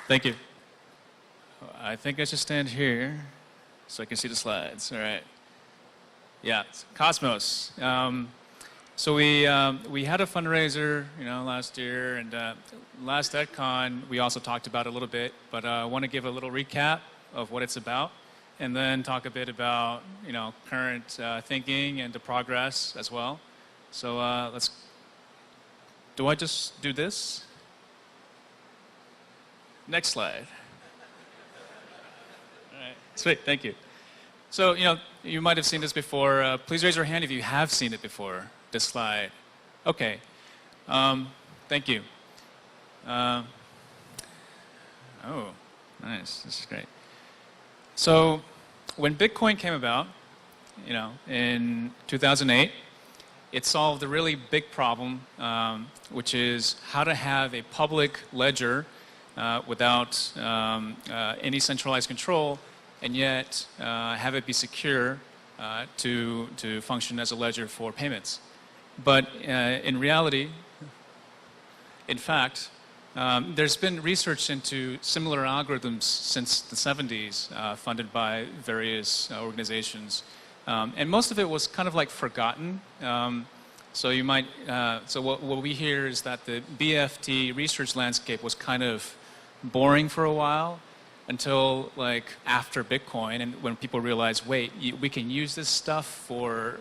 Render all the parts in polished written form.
Thank you. I think I should stand here so I can see the slides. All right. Yeah, Cosmos. So we had a fundraiser, last year, and last EdCon we also talked about it a little bit, but I want to give a little recap of what it's about, and then talk a bit about current thinking and the progress as well. So let's. Do I just do this? Next slide. All right, sweet, thank you. So, you might have seen this before. Please raise your hand if you have seen it before, this slide. Okay, thank you. Oh, nice, this is great. So, when Bitcoin came about, in 2008, it solved a really big problem, which is how to have a public ledger without any centralized control, and yet have it be secure to function as a ledger for payments. But in reality, in fact, there's been research into similar algorithms since the 70s, funded by various organizations. And most of it was kind of like forgotten. So you might, so what we hear is that the BFT research landscape was kind of boring for a while until like after Bitcoin, and when people realized, wait, we can use this stuff for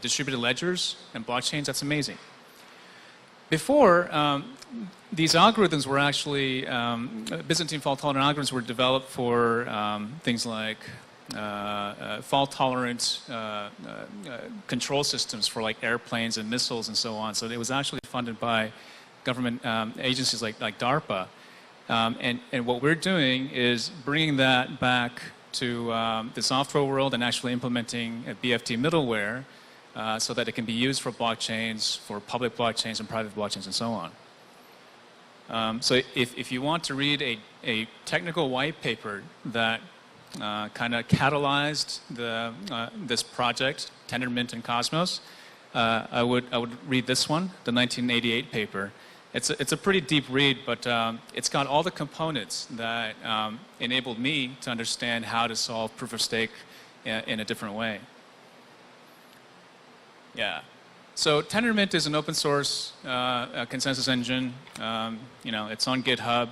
distributed ledgers and blockchains. That's amazing. Before, these algorithms were actually Byzantine fault-tolerant algorithms were developed for things like fault-tolerant control systems for like airplanes and missiles and so on. So it was actually funded by government agencies like DARPA. And what we're doing is bringing that back to the software world and actually implementing a BFT middleware so that it can be used for blockchains, for public blockchains and private blockchains and so on. So if you want to read a technical white paper that kind of catalyzed this project, Tendermint and Cosmos, I would read this one, the 1988 paper. It's a pretty deep read, but it's got all the components that enabled me to understand how to solve proof of stake in a different way. Yeah. So Tendermint is an open source consensus engine. It's on GitHub.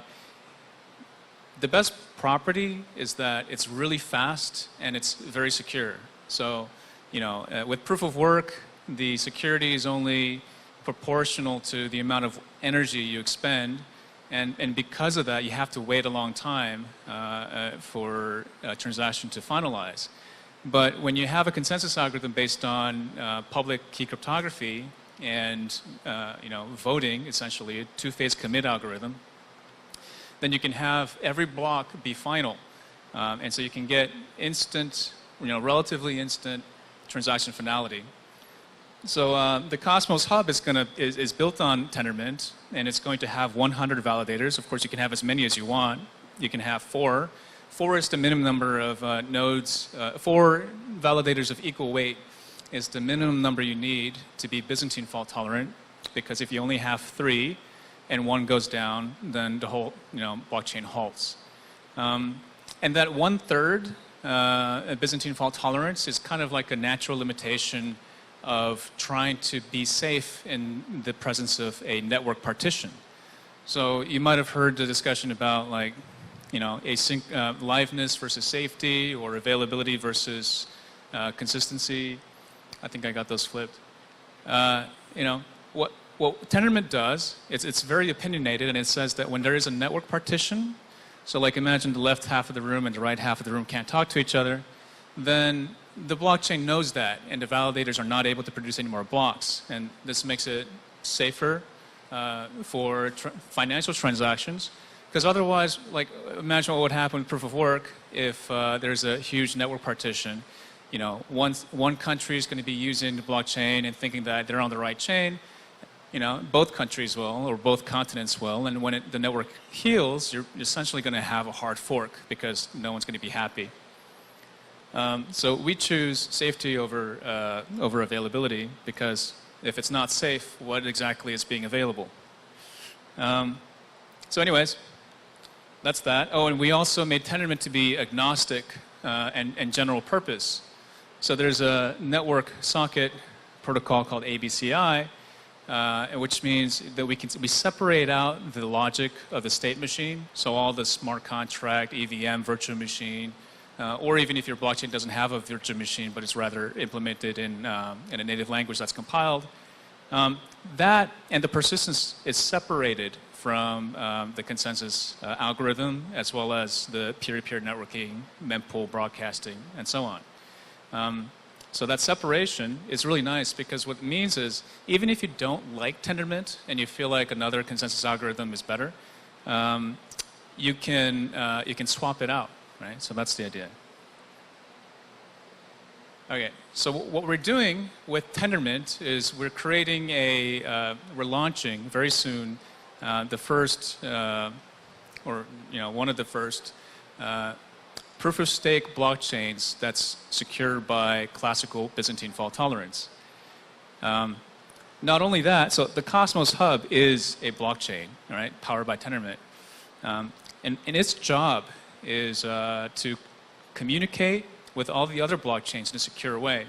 The best property is that it's really fast and it's very secure. So, with proof of work, the security is only proportional to the amount of energy you expend, and because of that, you have to wait a long time for a transaction to finalize. But when you have a consensus algorithm based on public key cryptography and voting, essentially a two-phase commit algorithm, then you can have every block be final, and so you can get instant, relatively instant transaction finality. So the Cosmos Hub is built on Tendermint, and it's going to have 100 validators. Of course, you can have as many as you want. You can have 4. 4 is the minimum number of nodes. 4 validators of equal weight is the minimum number you need to be Byzantine fault tolerant, because if you only have 3 and 1 goes down, then the whole blockchain halts. And that 1/3 Byzantine fault tolerance is kind of like a natural limitation of trying to be safe in the presence of a network partition. So you might have heard the discussion about like, liveness versus safety, or availability versus consistency. I think I got those flipped. What Tendermint does, it's very opinionated, and it says that when there is a network partition, so like imagine the left half of the room and the right half of the room can't talk to each other, then the blockchain knows that, and the validators are not able to produce any more blocks. And this makes it safer for financial transactions, because otherwise, like, imagine what would happen with proof of work if there's a huge network partition. One country is going to be using the blockchain and thinking that they're on the right chain. Both countries will, or both continents will, and when the network heals, you're essentially going to have a hard fork because no one's going to be happy. So we choose safety over availability, because if it's not safe, what exactly is being available? So anyways, that's that. Oh, and we also made Tendermint to be agnostic and general purpose. So there's a network socket protocol called ABCI, which means that we separate out the logic of the state machine. So all the smart contract, EVM, virtual machine, or even if your blockchain doesn't have a virtual machine, but it's rather implemented in a native language that's compiled, that and the persistence is separated from the consensus algorithm, as well as the peer-to-peer networking, mempool broadcasting, and so on. So that separation is really nice because what it means is even if you don't like Tendermint and you feel like another consensus algorithm is better, you can swap it out, right? So that's the idea. Okay, so what we're doing with Tendermint is we're creating we're launching very soon the first, or one of the first proof-of-stake blockchains that's secured by classical Byzantine fault tolerance. Not only that, so the Cosmos Hub is a blockchain, right, powered by Tendermint. And its job is to communicate with all the other blockchains in a secure way.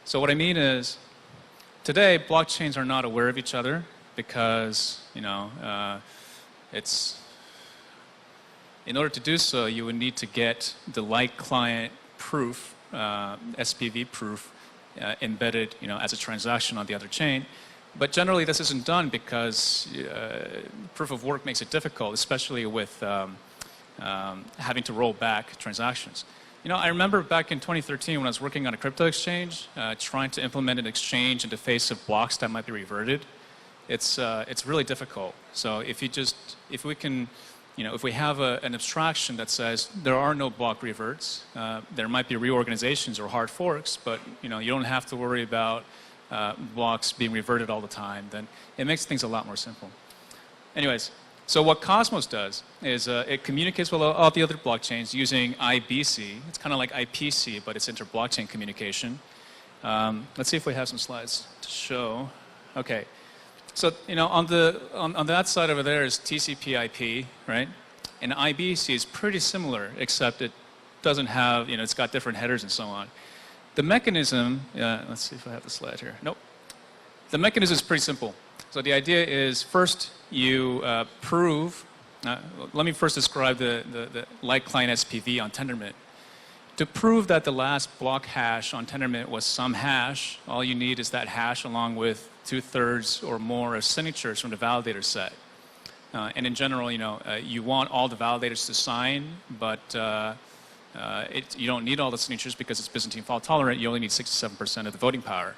So what I mean is, today, blockchains are not aware of each other because, in order to do so, you would need to get the light client proof, SPV proof, embedded, as a transaction on the other chain. But generally, this isn't done because proof of work makes it difficult, especially with having to roll back transactions. I remember back in 2013 when I was working on a crypto exchange, trying to implement an exchange in the face of blocks that might be reverted. It's really difficult. So if we can. If we have an abstraction that says there are no block reverts, there might be reorganizations or hard forks, but you don't have to worry about blocks being reverted all the time, then it makes things a lot more simple. Anyways, so what Cosmos does is it communicates with all the other blockchains using IBC. It's kind of like IPC, but it's inter-blockchain communication. Let's see if we have some slides to show. Okay. So, on that side over there is TCP/IP, right? And IBC is pretty similar, except it doesn't have, it's got different headers and so on. The mechanism, let's see if I have the slide here. Nope. The mechanism is pretty simple. So the idea is first you prove, let me first describe the light client SPV on Tendermint. To prove that the last block hash on Tendermint was some hash, all you need is that hash along with 2/3 or more of signatures from the validator set. And in general, you want all the validators to sign, but you don't need all the signatures because it's Byzantine fault tolerant. You only need 67% of the voting power.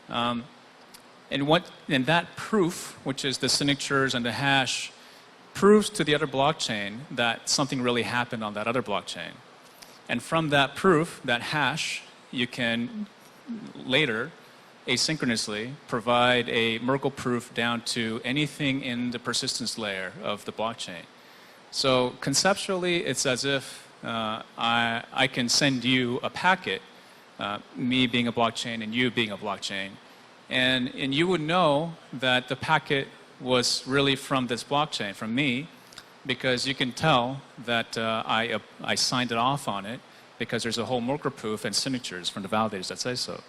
And that proof, which is the signatures and the hash, proves to the other blockchain that something really happened on that other blockchain. And from that proof, that hash, you can later, asynchronously, provide a Merkle proof down to anything in the persistence layer of the blockchain. So conceptually, it's as if I can send you a packet, me being a blockchain and you being a blockchain, and you would know that the packet was really from this blockchain, from me, because you can tell that I signed it off on it because there's a whole Merkle proof and signatures from the validators that say so.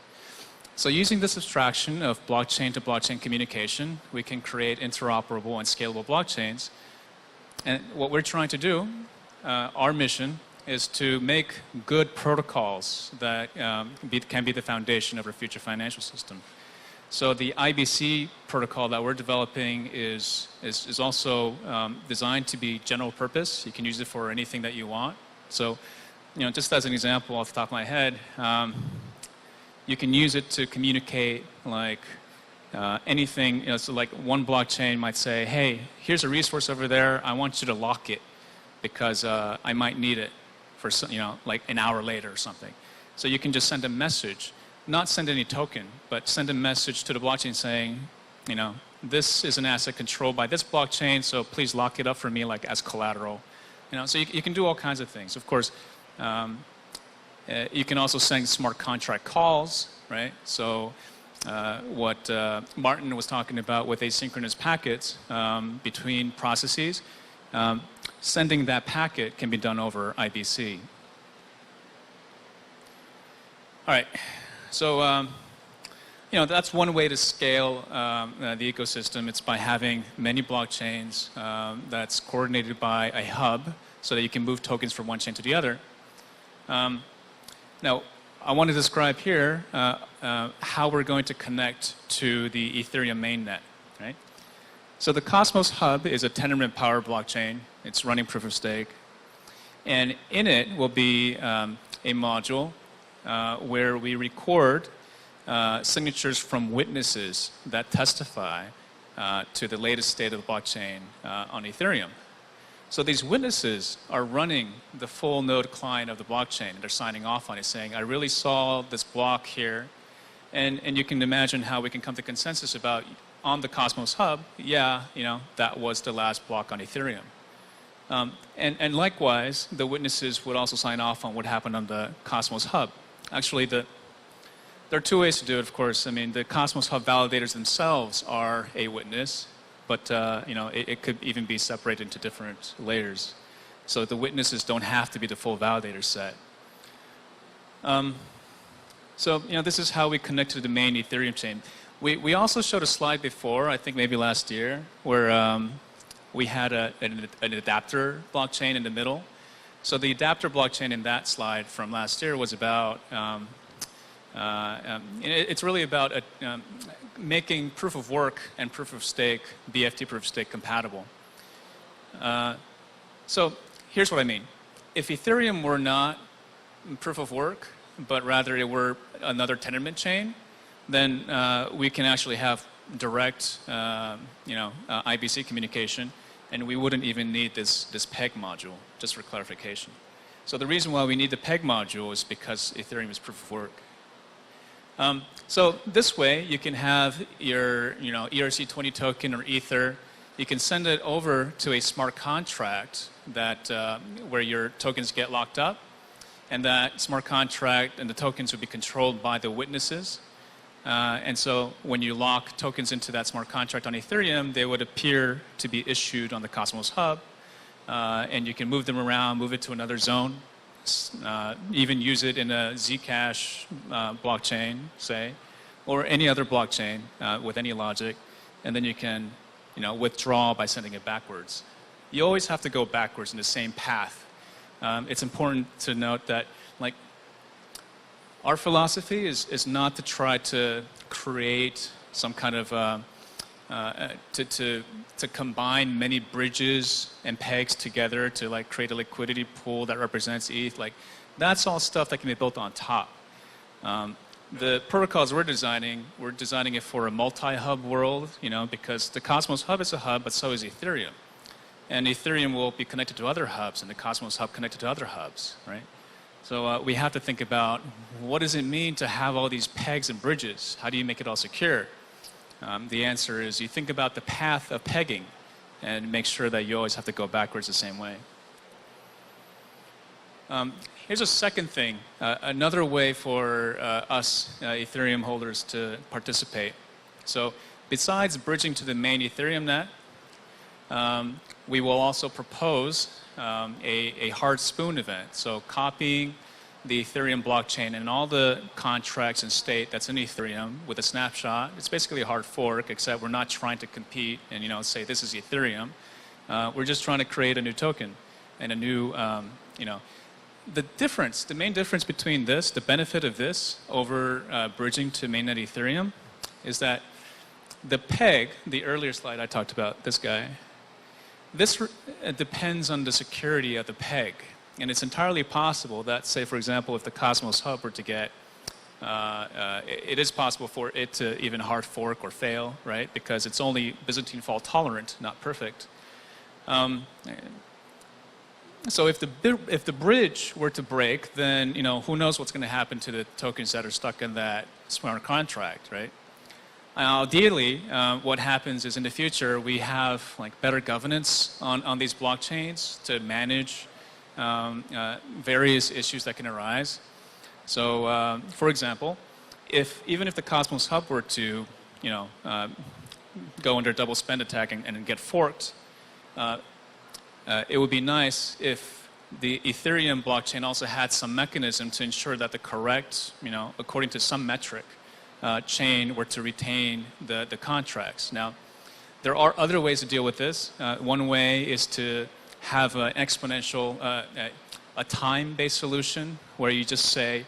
So using this abstraction of blockchain to blockchain communication, we can create interoperable and scalable blockchains. And what we're trying to do, our mission, is to make good protocols that can be the foundation of our future financial system. So the IBC protocol that we're developing is also designed to be general purpose. You can use it for anything that you want. So, just as an example off the top of my head, you can use it to communicate like anything. So like one blockchain might say, hey, here's a resource over there. I want you to lock it because I might need it for like an hour later or something. So you can just send a message. Not send any token, but send a message to the blockchain saying, this is an asset controlled by this blockchain, so please lock it up for me like as collateral. So you can do all kinds of things. Of course, you can also send smart contract calls, right? So what Martin was talking about with asynchronous packets between processes, sending that packet can be done over IBC. All right, so that's one way to scale the ecosystem. It's by having many blockchains that's coordinated by a hub so that you can move tokens from one chain to the other. Now, I want to describe here how we're going to connect to the Ethereum mainnet, right? So the Cosmos Hub is a Tendermint powered blockchain. It's running proof of stake. And in it will be a module where we record signatures from witnesses that testify to the latest state of the blockchain on Ethereum. So these witnesses are running the full node client of the blockchain, and they're signing off on it, saying, I really saw this block here. And you can imagine how we can come to consensus about, on the Cosmos Hub, yeah, that was the last block on Ethereum. And likewise, the witnesses would also sign off on what happened on the Cosmos Hub. Actually, there are two ways to do it, of course. I mean, the Cosmos Hub validators themselves are a witness, but it could even be separated into different layers. So the witnesses don't have to be the full validator set. So this is how we connect to the main Ethereum chain. We also showed a slide before, I think maybe last year, where we had an adapter blockchain in the middle. So the adapter blockchain in that slide from last year was about, it's really about making proof of work and proof of stake, BFT proof of stake compatible. So here's what I mean. If Ethereum were not proof of work, but rather it were another Tendermint chain, then we can actually have direct, IBC communication, and we wouldn't even need this PEG module, just for clarification. So the reason why we need the PEG module is because Ethereum is proof of work. So this way, you can have your, ERC20 token or Ether. You can send it over to a smart contract that where your tokens get locked up, and that smart contract and the tokens would be controlled by the witnesses. And so when you lock tokens into that smart contract on Ethereum, they would appear to be issued on the Cosmos Hub. And you can move them around, move it to another zone, even use it in a Zcash blockchain, say, or any other blockchain with any logic. And then you can withdraw by sending it backwards. You always have to go backwards in the same path. It's important to note that, our philosophy is not to try to create some kind of to combine many bridges and pegs together to create a liquidity pool that represents ETH. That's all stuff that can be built on top. The protocols we're designing it for a multi-hub world, because the Cosmos Hub is a hub, but so is Ethereum. And Ethereum will be connected to other hubs, and the Cosmos Hub connected to other hubs, right? So we have to think about, what does it mean to have all these pegs and bridges? How do you make it all secure? The answer is you think about the path of pegging and make sure that you always have to go backwards the same way. Here's a second thing, another way for us Ethereum holders to participate. So besides bridging to the main Ethereum net, we will also propose a hard spoon event. So copying the Ethereum blockchain and all the contracts and state that's in Ethereum with a snapshot. It's basically a hard fork, except we're not trying to compete and say this is Ethereum. We're just trying to create a new token and a new, the main difference between this, the benefit of this over bridging to mainnet Ethereum, is that the peg, the earlier slide I talked about, this guy, this depends on the security of the peg. And it's entirely possible that, say, for example, if the Cosmos Hub were to get, it is possible for it to even hard fork or fail, right? Because it's only Byzantine fault tolerant, not perfect. So if the bridge were to break, then who knows what's going to happen to the tokens that are stuck in that smart contract, right? Ideally, what happens is in the future we have better governance on these blockchains to manage various issues that can arise. So, for example, even if the Cosmos Hub were to go under double spend attack and get forked, it would be nice if the Ethereum blockchain also had some mechanism to ensure that the correct, according to some metric, chain were to retain the contracts. Now, there are other ways to deal with this. One way is to have an exponential, a time-based solution where you just say,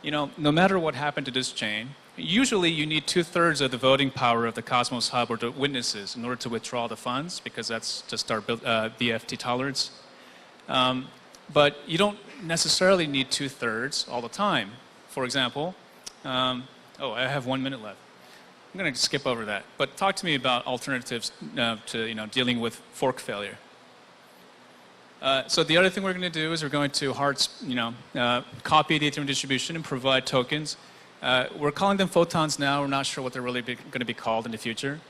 no matter what happened to this chain, usually you need 2/3 of the voting power of the Cosmos Hub or the witnesses in order to withdraw the funds, because that's just our BFT tolerance. But you don't necessarily need 2/3 all the time. For example, I have 1 minute left. I'm going to skip over that. But talk to me about alternatives to dealing with fork failure. So the other thing we're going to do is we're going to copy the Ethereum distribution and provide tokens. We're calling them photons now. We're not sure what they're really going to be called in the future.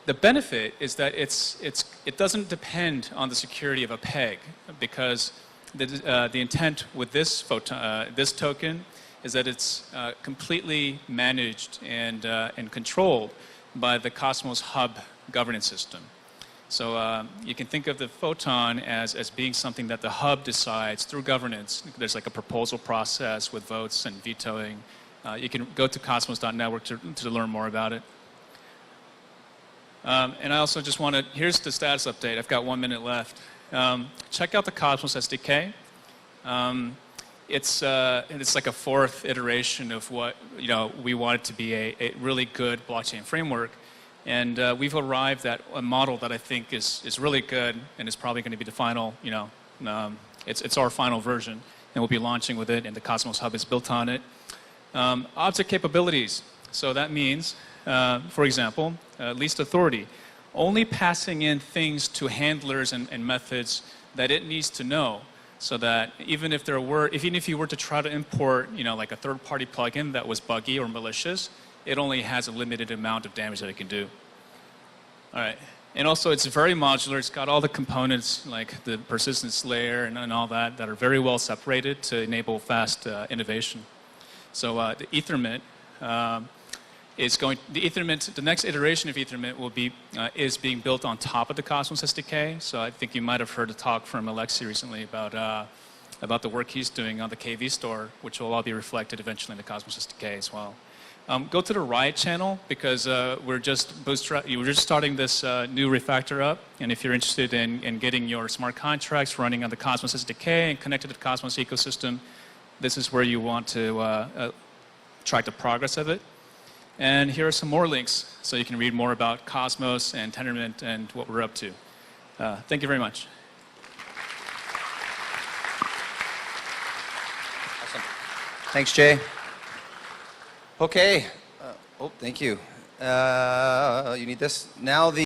The benefit is that it doesn't depend on the security of a peg, because the intent with this this token is that it's completely managed and controlled by the Cosmos Hub governance system. So you can think of the photon as being something that the hub decides through governance. There's like a proposal process with votes and vetoing. You can go to cosmos.network to learn more about it. And I also just want to, here's the status update. I've got 1 minute left. Check out the Cosmos SDK. It's like a fourth iteration of what we want it to be a really good blockchain framework. And we've arrived at a model that I think is really good and is probably going to be the final, it's our final version. And we'll be launching with it, and the Cosmos Hub is built on it. Object capabilities. So that means, for example, least authority. Only passing in things to handlers and methods that it needs to know, so that even if you were to try to import, like a third-party plugin that was buggy or malicious, it only has a limited amount of damage that it can do. All right. And also, it's very modular. It's got all the components, like the persistence layer and all that are very well separated to enable fast innovation. So the Ethermint the next iteration of Ethermint is being built on top of the Cosmos SDK. So I think you might have heard a talk from Alexei recently about the work he's doing on the KV store, which will all be reflected eventually in the Cosmos SDK as well. Go to the Riot channel, because we're just starting this new refactor up. And if you're interested in getting your smart contracts running on the Cosmos SDK and connected to the Cosmos ecosystem, this is where you want to track the progress of it. And here are some more links, so you can read more about Cosmos and Tendermint and what we're up to. Thank you very much. Awesome. Thanks, Jay. Okay. Thank you. You need this? Now the